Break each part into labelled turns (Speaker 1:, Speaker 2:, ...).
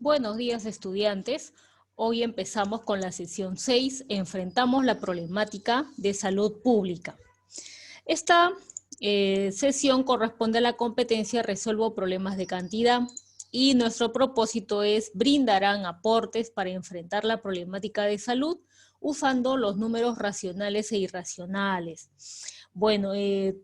Speaker 1: Buenos días, estudiantes. Hoy empezamos con la sesión 6, enfrentamos la problemática de salud pública. Esta sesión corresponde a la competencia resuelvo problemas de cantidad y nuestro propósito es brindarán aportes para enfrentar la problemática de salud usando los números racionales e irracionales. Bueno, es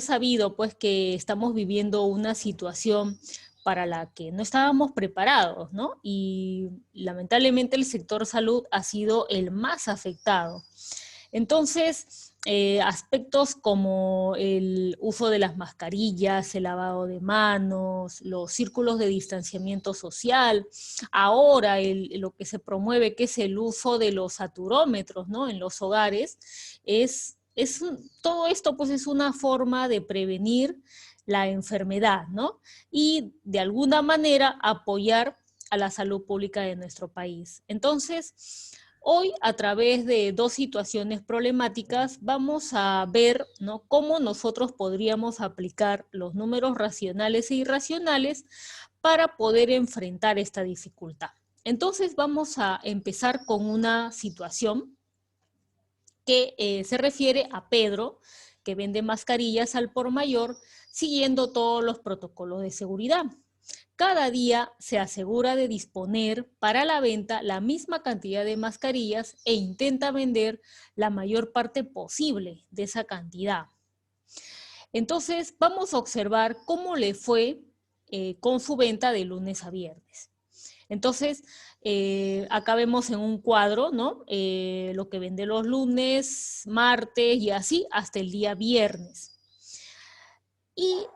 Speaker 1: sabido pues que estamos viviendo una situación para la que no estábamos preparados, ¿no? Y lamentablemente el sector salud ha sido el más afectado. Entonces, aspectos como el uso de las mascarillas, el lavado de manos, los círculos de distanciamiento social, ahora lo que se promueve, que es el uso de los saturómetros, ¿no? En los hogares, todo esto pues es una forma de prevenir la enfermedad, ¿no? Y de alguna manera apoyar a la salud pública de nuestro país. Entonces, hoy, a través de dos situaciones problemáticas, vamos a ver, ¿no?, cómo nosotros podríamos aplicar los números racionales e irracionales para poder enfrentar esta dificultad. Entonces, vamos a empezar con una situación que se refiere a Pedro, que vende mascarillas al por mayor, siguiendo todos los protocolos de seguridad. Cada día se asegura de disponer para la venta la misma cantidad de mascarillas e intenta vender la mayor parte posible de esa cantidad. Entonces, vamos a observar cómo le fue con su venta de lunes a viernes. Entonces, acá vemos en un cuadro, ¿no? Lo que vende los lunes, martes y así hasta el día viernes. Y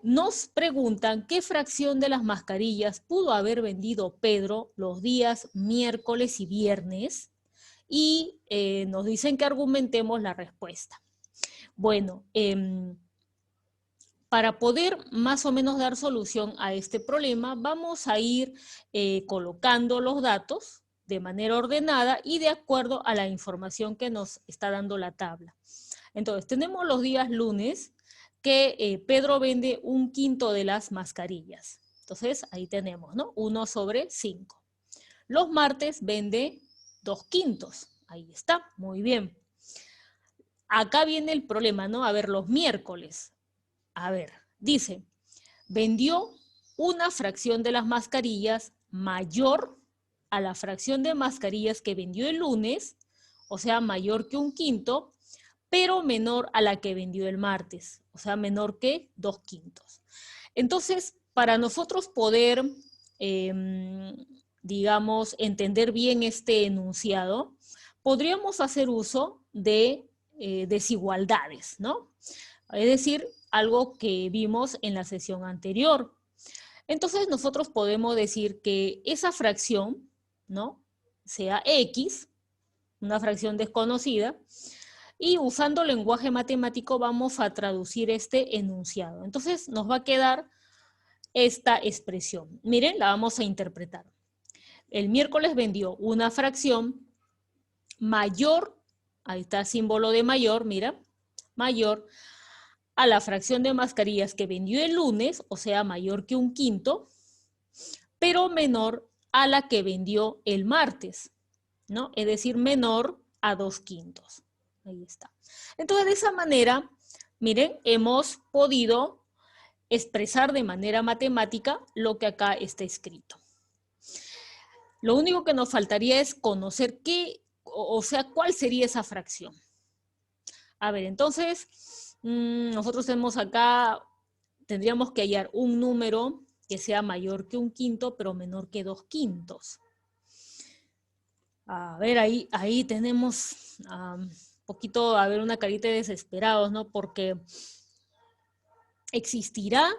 Speaker 1: nos preguntan qué fracción de las mascarillas pudo haber vendido Pedro los días miércoles y viernes y nos dicen que argumentemos la respuesta. Bueno, para poder más o menos dar solución a este problema, vamos a ir colocando los datos de manera ordenada y de acuerdo a la información que nos está dando la tabla. Entonces, tenemos los días lunes, que Pedro vende 1/5 de las mascarillas. Entonces, ahí tenemos, ¿no? 1/5. Los martes vende 2/5. Ahí está, muy bien. Acá viene el problema, ¿no? A ver, los miércoles. A ver, dice, vendió una fracción de las mascarillas mayor a la fracción de mascarillas que vendió el lunes, o sea, mayor que 1/5, pero menor a la que vendió el martes, o sea, menor que 2/5. Entonces, para nosotros poder, digamos, entender bien este enunciado, podríamos hacer uso de desigualdades, ¿no? Es decir, algo que vimos en la sesión anterior. Entonces, nosotros podemos decir que esa fracción, ¿no?, sea X, una fracción desconocida, y usando lenguaje matemático vamos a traducir este enunciado. Entonces nos va a quedar esta expresión. Miren, la vamos a interpretar. El miércoles vendió una fracción mayor, ahí está el símbolo de mayor, mira, mayor a la fracción de mascarillas que vendió el lunes, o sea, mayor que 1/5, pero menor a la que vendió el martes, ¿no? Es decir, menor a 2/5. Ahí está. Entonces, de esa manera, miren, hemos podido expresar de manera matemática lo que acá está escrito. Lo único que nos faltaría es conocer qué, o sea, cuál sería esa fracción. A ver, entonces, nosotros tenemos acá, tendríamos que hallar un número que sea mayor que 1/5, pero menor que 2/5. A ver, ahí tenemos poquito, a ver, una carita de desesperados, ¿no? Porque existirá,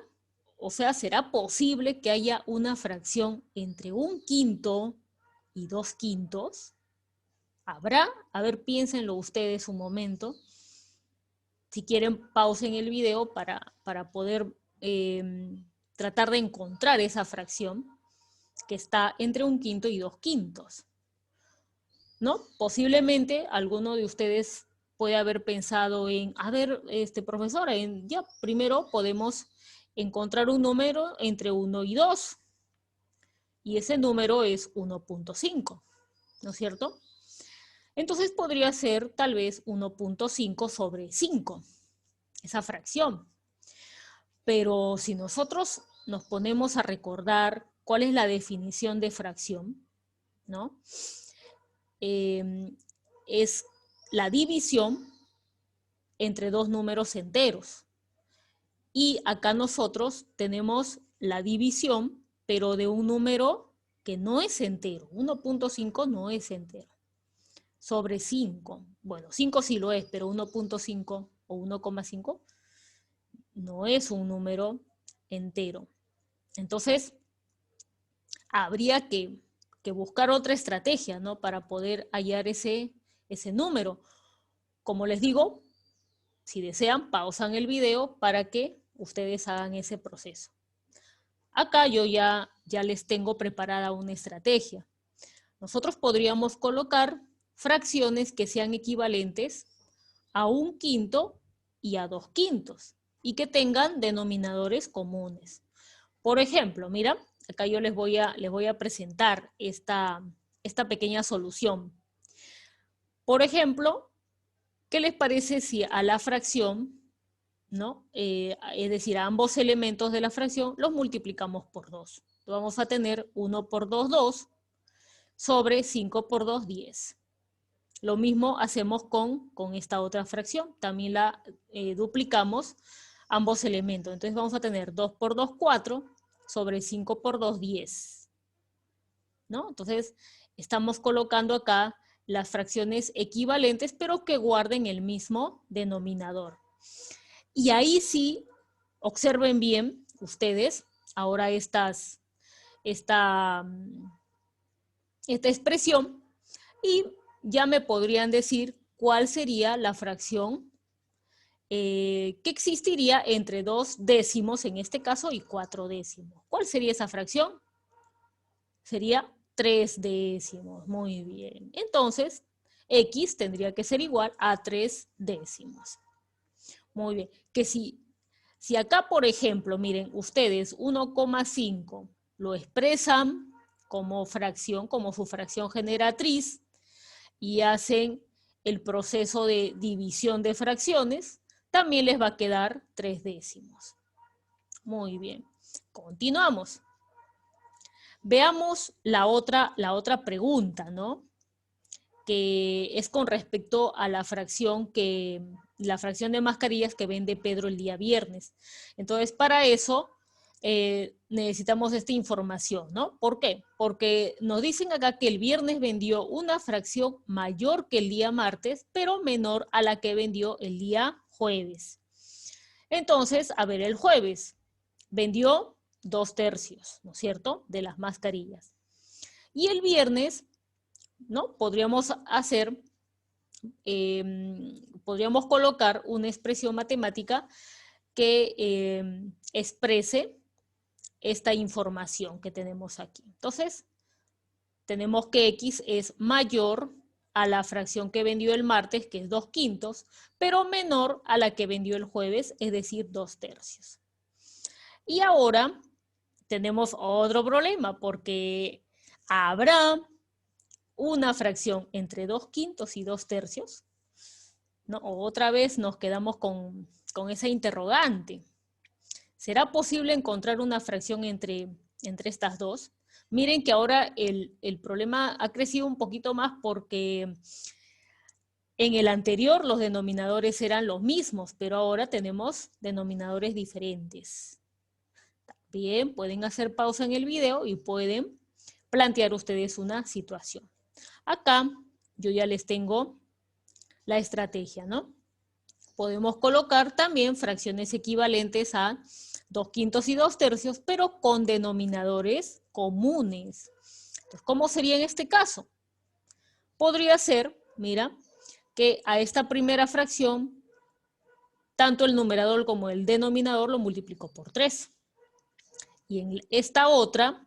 Speaker 1: o sea, será posible que haya una fracción entre 1/5 y 2/5. ¿Habrá? A ver, piénsenlo ustedes un momento. Si quieren, pausen el video para poder tratar de encontrar esa fracción que está entre 1/5 y 2/5. ¿No? Posiblemente alguno de ustedes puede haber pensado en, a ver, profesora, ya primero podemos encontrar un número entre 1 y 2. y ese número es 1.5, ¿no es cierto? Entonces podría ser tal vez 1.5 sobre 5, esa fracción. Pero si nosotros nos ponemos a recordar cuál es la definición de fracción, ¿no? Es la división entre dos números enteros. Y acá nosotros tenemos la división, pero de un número que no es entero. 1.5 no es entero. Sobre 5. Bueno, 5 sí lo es, pero 1.5 o 1,5 no es un número entero. Entonces, habría que buscar otra estrategia, ¿no? Para poder hallar ese número. Como les digo, si desean, pausan el video para que ustedes hagan ese proceso. Acá yo ya les tengo preparada una estrategia. Nosotros podríamos colocar fracciones que sean equivalentes a 1/5 y a 2/5 y que tengan denominadores comunes. Por ejemplo, mira, acá yo les voy a presentar esta pequeña solución. Por ejemplo, ¿qué les parece si a la fracción, ¿no? Es decir, a ambos elementos de la fracción los multiplicamos por 2? Vamos a tener 1 por 2, 2, sobre 5 por 2, 10. Lo mismo hacemos con esta otra fracción. También la duplicamos ambos elementos. Entonces vamos a tener 2 por 2, 4, sobre 5 por 2, 10. ¿No? Entonces estamos colocando acá las fracciones equivalentes, pero que guarden el mismo denominador. Y ahí sí, observen bien ustedes ahora esta expresión y ya me podrían decir cuál sería la fracción que existiría entre 2 décimos, en este caso, y 4 décimos. ¿Cuál sería esa fracción? Sería 3 décimos. Muy bien. Entonces, X tendría que ser igual a 3 décimos. Muy bien. Que si acá, por ejemplo, miren, ustedes 1,5 lo expresan como fracción, como su fracción generatriz, y hacen el proceso de división de fracciones, también les va a quedar 3 décimos. Muy bien. Continuamos. Veamos la otra pregunta, ¿no? Que es con respecto a la fracción de mascarillas que vende Pedro el día viernes. Entonces, para eso necesitamos esta información, ¿no? ¿Por qué? Porque nos dicen acá que el viernes vendió una fracción mayor que el día martes, pero menor a la que vendió el día jueves. Entonces, a ver, el jueves vendió 2/3, ¿no es cierto?, de las mascarillas. Y el viernes, ¿no? Podríamos colocar una expresión matemática que exprese esta información que tenemos aquí. Entonces, tenemos que X es mayor a la fracción que vendió el martes, que es 2/5, pero menor a la que vendió el jueves, es decir, 2/3. Y ahora tenemos otro problema, porque habrá una fracción entre 2/5 y 2/3, ¿no? Otra vez nos quedamos con esa interrogante. ¿Será posible encontrar una fracción entre estas dos? Miren que ahora el problema ha crecido un poquito más porque en el anterior los denominadores eran los mismos, pero ahora tenemos denominadores diferentes. Bien, pueden hacer pausa en el video y pueden plantear ustedes una situación. Acá yo ya les tengo la estrategia, ¿no? Podemos colocar también fracciones equivalentes a 2/5 y 2/3, pero con denominadores comunes. Entonces, ¿cómo sería en este caso? Podría ser, mira, que a esta primera fracción, tanto el numerador como el denominador lo multiplico por 3. Y en esta otra,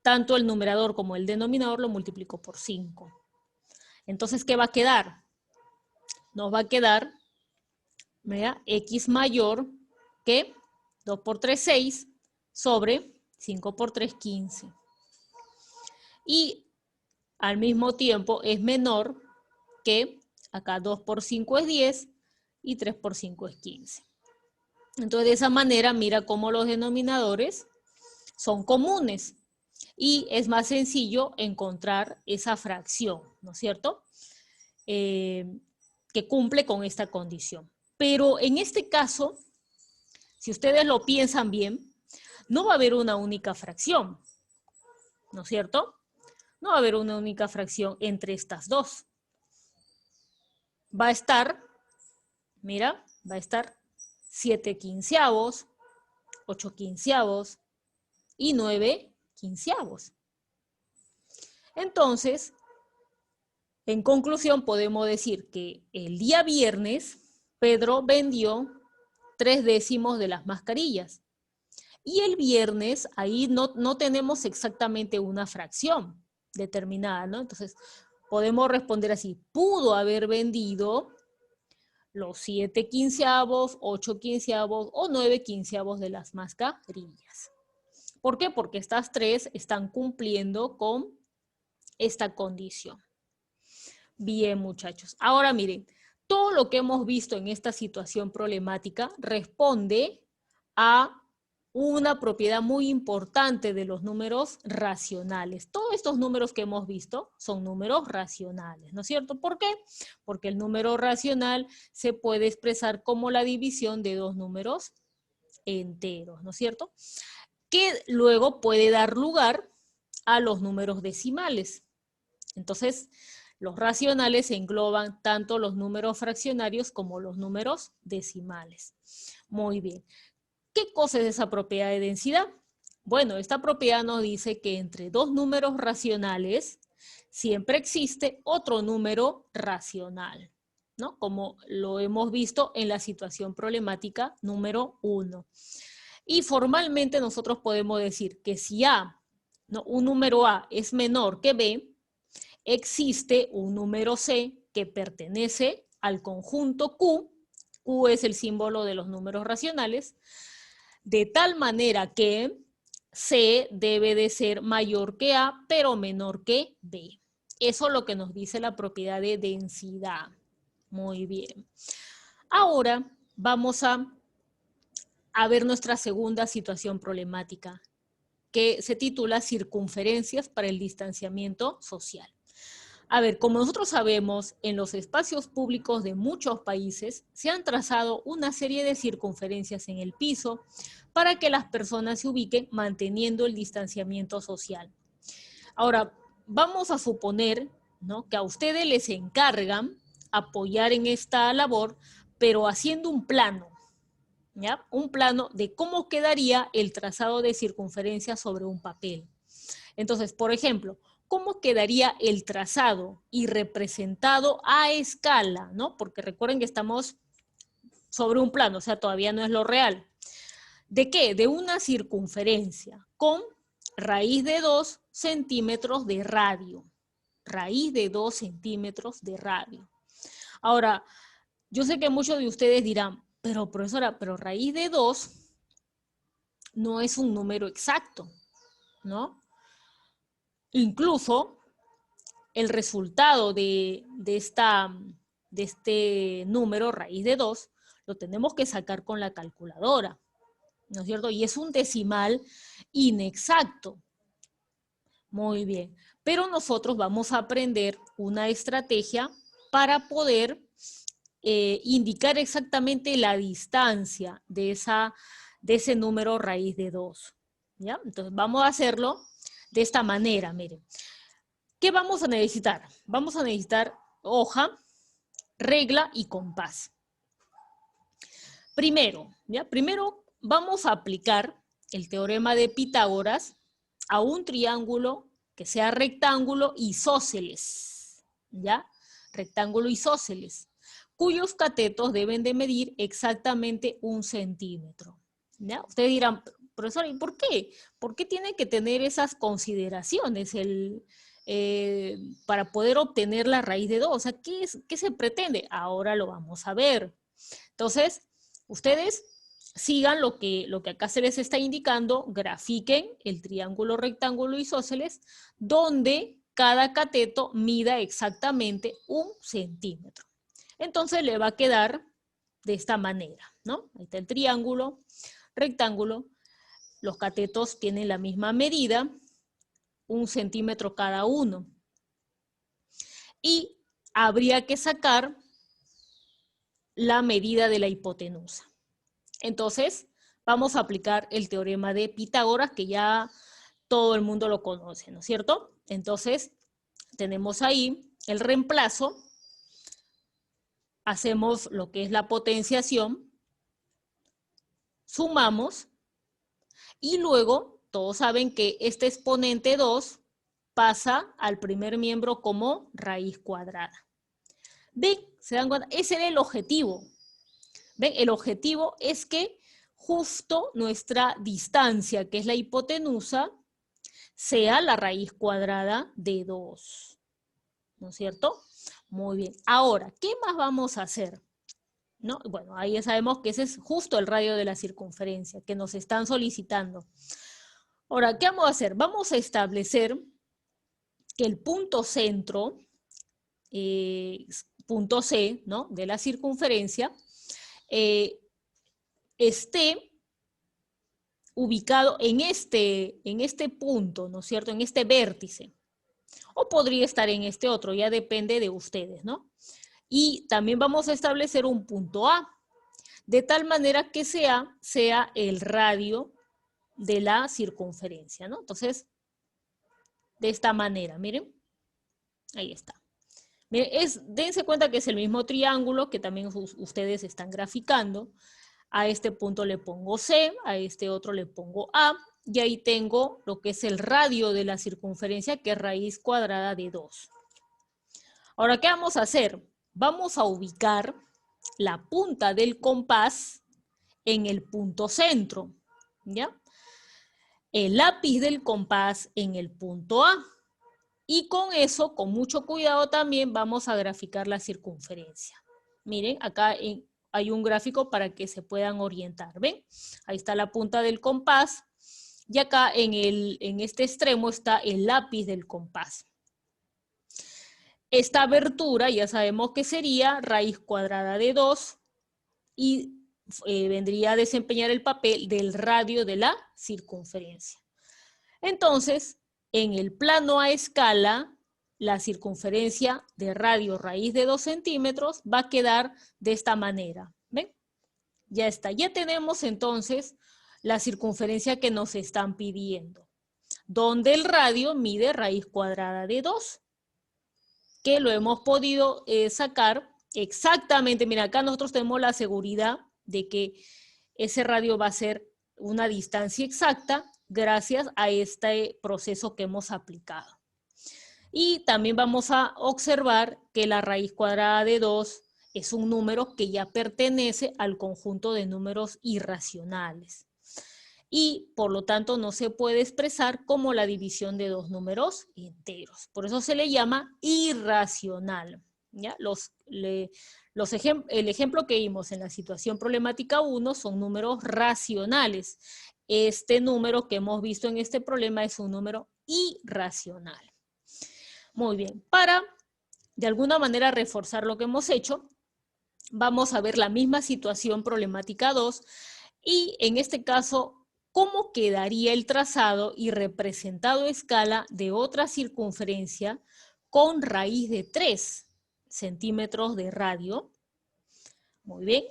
Speaker 1: tanto el numerador como el denominador lo multiplico por 5. Entonces, ¿qué va a quedar? Nos va a quedar, mira, X mayor que 2 por 3, 6, sobre 5 por 3, 15. y al mismo tiempo es menor que acá 2 por 5 es 10 y 3 por 5 es 15. Entonces, de esa manera, mira cómo los denominadores son comunes y es más sencillo encontrar esa fracción, ¿no es cierto? Que cumple con esta condición. Pero en este caso, si ustedes lo piensan bien, no va a haber una única fracción, ¿no es cierto? No va a haber una única fracción entre estas dos. Va a estar, mira, va a estar 7 quinceavos, 8 quinceavos y 9 quinceavos. Entonces, en conclusión, podemos decir que el día viernes Pedro vendió 3 décimos de las mascarillas. Y el viernes ahí no tenemos exactamente una fracción determinada, ¿no? Entonces, podemos responder así, pudo haber vendido los 7 quinceavos, 8 quinceavos o 9 quinceavos de las mascarillas. ¿Por qué? Porque estas 3 están cumpliendo con esta condición. Bien, muchachos. Ahora miren, todo lo que hemos visto en esta situación problemática responde a una propiedad muy importante de los números racionales. Todos estos números que hemos visto son números racionales, ¿no es cierto? ¿Por qué? Porque el número racional se puede expresar como la división de dos números enteros, ¿no es cierto? Que luego puede dar lugar a los números decimales. Entonces, los racionales engloban tanto los números fraccionarios como los números decimales. Muy bien. ¿Qué cosa es esa propiedad de densidad? Bueno, esta propiedad nos dice que entre dos números racionales siempre existe otro número racional, ¿no? Como lo hemos visto en la situación problemática número 1. Y formalmente nosotros podemos decir que si A, ¿no? Un número A es menor que B, existe un número C que pertenece al conjunto Q. Q es el símbolo de los números racionales, de tal manera que C debe de ser mayor que A, pero menor que B. Eso es lo que nos dice la propiedad de densidad. Muy bien. Ahora vamos a ver nuestra segunda situación problemática, que se titula circunferencias para el distanciamiento social. A ver, como nosotros sabemos, en los espacios públicos de muchos países se han trazado una serie de circunferencias en el piso para que las personas se ubiquen manteniendo el distanciamiento social. Ahora, vamos a suponer, ¿no?, que a ustedes les encargan apoyar en esta labor, pero haciendo un plano, ¿ya? Un plano de cómo quedaría el trazado de circunferencia sobre un papel. Entonces, por ejemplo, ¿cómo quedaría el trazado y representado a escala, ¿no? Porque recuerden que estamos sobre un plano, o sea, todavía no es lo real. ¿De qué? De una circunferencia con raíz de 2 centímetros de radio. Raíz de 2 centímetros de radio. Ahora, yo sé que muchos de ustedes dirán, pero profesora, pero raíz de 2 no es un número exacto, ¿no? Incluso el resultado de este número, raíz de 2, lo tenemos que sacar con la calculadora, ¿no es cierto? Y es un decimal inexacto. Muy bien. Pero nosotros vamos a aprender una estrategia para poder indicar exactamente la distancia de ese número raíz de 2. ¿Ya? Entonces vamos a hacerlo de esta manera, miren. ¿Qué vamos a necesitar? Vamos a necesitar hoja, regla y compás. Primero vamos a aplicar el teorema de Pitágoras a un triángulo que sea rectángulo isósceles, ¿ya? Rectángulo isósceles, cuyos catetos deben de medir exactamente 1 centímetro, ¿ya? Ustedes dirán, profesor, ¿y por qué? ¿Por qué tiene que tener esas consideraciones para poder obtener la raíz de 2? O sea, ¿qué se pretende? Ahora lo vamos a ver. Entonces, ustedes sigan lo que acá se les está indicando, grafiquen el triángulo, rectángulo isósceles, donde cada cateto mida exactamente 1 centímetro. Entonces le va a quedar de esta manera, ¿no? Ahí está el triángulo, rectángulo, los catetos tienen la misma medida, 1 centímetro cada uno. Y habría que sacar la medida de la hipotenusa. Entonces, vamos a aplicar el teorema de Pitágoras, que ya todo el mundo lo conoce, ¿no es cierto? Entonces, tenemos ahí el reemplazo, hacemos lo que es la potenciación, sumamos, y luego, todos saben que este exponente 2 pasa al primer miembro como raíz cuadrada. ¿Ven? ¿Se dan cuenta? Ese era el objetivo. ¿Ven? El objetivo es que justo nuestra distancia, que es la hipotenusa, sea la raíz cuadrada de 2. ¿No es cierto? Muy bien. Ahora, ¿qué más vamos a hacer? ¿No? Bueno, ahí ya sabemos que ese es justo el radio de la circunferencia que nos están solicitando. Ahora, ¿qué vamos a hacer? Vamos a establecer que el punto centro, punto C, ¿no?, de la circunferencia, esté ubicado en este punto, ¿no es cierto?, en este vértice. O podría estar en este otro, ya depende de ustedes, ¿no? Y también vamos a establecer un punto A, de tal manera que sea el radio de la circunferencia, ¿no? Entonces, de esta manera, miren, ahí está. Miren, dense cuenta que es el mismo triángulo que también ustedes están graficando. A este punto le pongo C, a este otro le pongo A, y ahí tengo lo que es el radio de la circunferencia, que es raíz cuadrada de 2. Ahora, ¿qué vamos a hacer? Vamos a ubicar la punta del compás en el punto centro, ¿ya? El lápiz del compás en el punto A. Y con eso, con mucho cuidado también, vamos a graficar la circunferencia. Miren, acá hay un gráfico para que se puedan orientar, ¿ven? Ahí está la punta del compás, y acá en este extremo está el lápiz del compás. Esta abertura ya sabemos que sería raíz cuadrada de 2 y vendría a desempeñar el papel del radio de la circunferencia. Entonces, en el plano a escala, la circunferencia de radio raíz de 2 centímetros va a quedar de esta manera. ¿Ven? Ya está. Ya tenemos entonces la circunferencia que nos están pidiendo, donde el radio mide raíz cuadrada de 2, que lo hemos podido sacar exactamente. Mira, acá nosotros tenemos la seguridad de que ese radio va a ser una distancia exacta gracias a este proceso que hemos aplicado. Y también vamos a observar que la raíz cuadrada de 2 es un número que ya pertenece al conjunto de números irracionales. Y por lo tanto no se puede expresar como la división de dos números enteros. Por eso se le llama irracional. ¿Ya? El ejemplo que vimos en la situación problemática 1 son números racionales. Este número que hemos visto en este problema es un número irracional. Muy bien, para de alguna manera reforzar lo que hemos hecho, vamos a ver la misma situación problemática 2 y en este caso, ¿cómo quedaría el trazado y representado a escala de otra circunferencia con raíz de 3 centímetros de radio? Muy bien.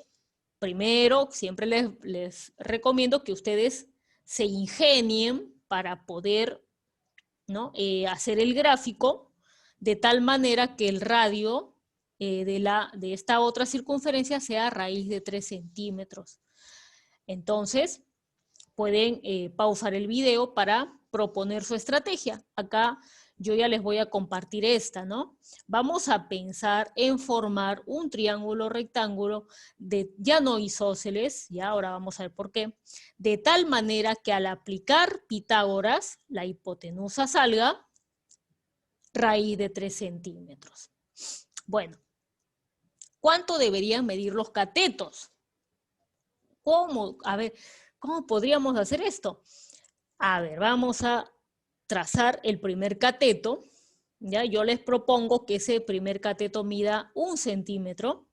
Speaker 1: Primero, siempre les recomiendo que ustedes se ingenien para poder, ¿no?, hacer el gráfico de tal manera que el radio de esta otra circunferencia sea raíz de 3 centímetros. Entonces, pueden pausar el video para proponer su estrategia. Acá yo ya les voy a compartir esta, ¿no? Vamos a pensar en formar un triángulo rectángulo ya no isósceles, ya ahora vamos a ver por qué, de tal manera que al aplicar Pitágoras, la hipotenusa salga raíz de 3 centímetros. Bueno, ¿cuánto deberían medir los catetos? ¿Cómo? A ver, ¿cómo podríamos hacer esto? A ver, vamos a trazar el primer cateto. ¿Ya? Yo les propongo que ese primer cateto mida 1 centímetro.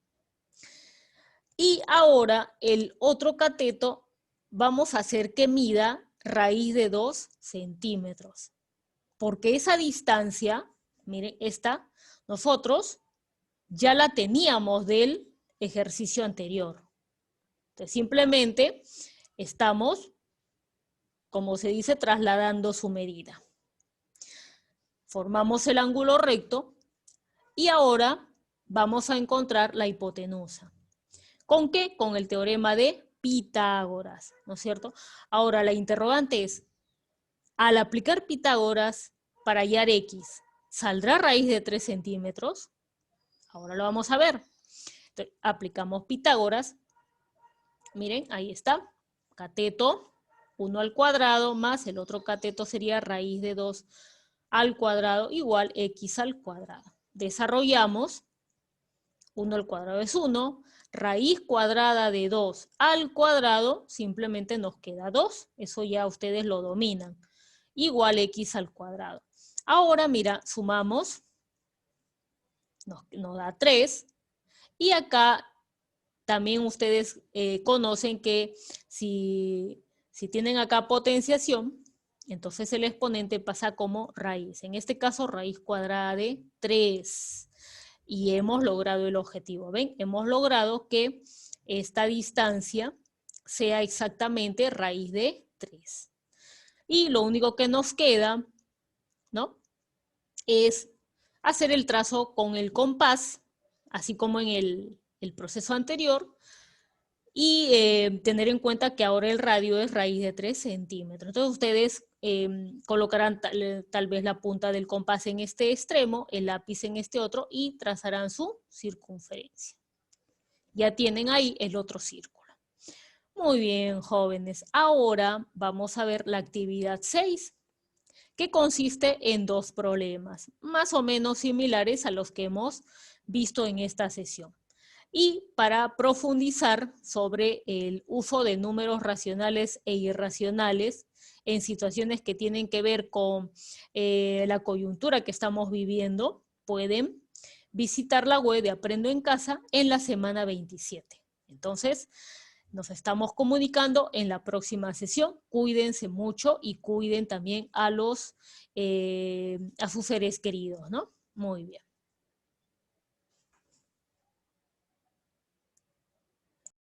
Speaker 1: Y ahora el otro cateto vamos a hacer que mida raíz de 2 centímetros. Porque esa distancia, miren, esta, nosotros ya la teníamos del ejercicio anterior. Entonces, simplemente estamos, como se dice, trasladando su medida. Formamos el ángulo recto y ahora vamos a encontrar la hipotenusa. ¿Con qué? Con el teorema de Pitágoras, ¿no es cierto? Ahora, la interrogante es, al aplicar Pitágoras para hallar X, ¿saldrá raíz de 3 centímetros? Ahora lo vamos a ver. Entonces, aplicamos Pitágoras. Miren, ahí está. Cateto, 1 al cuadrado más el otro cateto sería raíz de 2 al cuadrado igual X al cuadrado. Desarrollamos, 1 al cuadrado es 1, raíz cuadrada de 2 al cuadrado, simplemente nos queda 2, eso ya ustedes lo dominan, igual X al cuadrado. Ahora, mira, sumamos, nos da 3, y acá también ustedes conocen que si tienen acá potenciación, entonces el exponente pasa como raíz. En este caso, raíz cuadrada de 3. Y hemos logrado el objetivo. ¿Ven? Hemos logrado que esta distancia sea exactamente raíz de 3. Y lo único que nos queda, ¿no?, es hacer el trazo con el compás, así como en el proceso anterior, y tener en cuenta que ahora el radio es raíz de 3 centímetros. Entonces ustedes colocarán tal vez la punta del compás en este extremo, el lápiz en este otro, y trazarán su circunferencia. Ya tienen ahí el otro círculo. Muy bien, jóvenes. Ahora vamos a ver la actividad 6, que consiste en 2 problemas, más o menos similares a los que hemos visto en esta sesión. Y para profundizar sobre el uso de números racionales e irracionales en situaciones que tienen que ver con la coyuntura que estamos viviendo, pueden visitar la web de Aprendo en Casa en la semana 27. Entonces, nos estamos comunicando en la próxima sesión. Cuídense mucho y cuiden también a sus seres queridos, ¿no? Muy bien.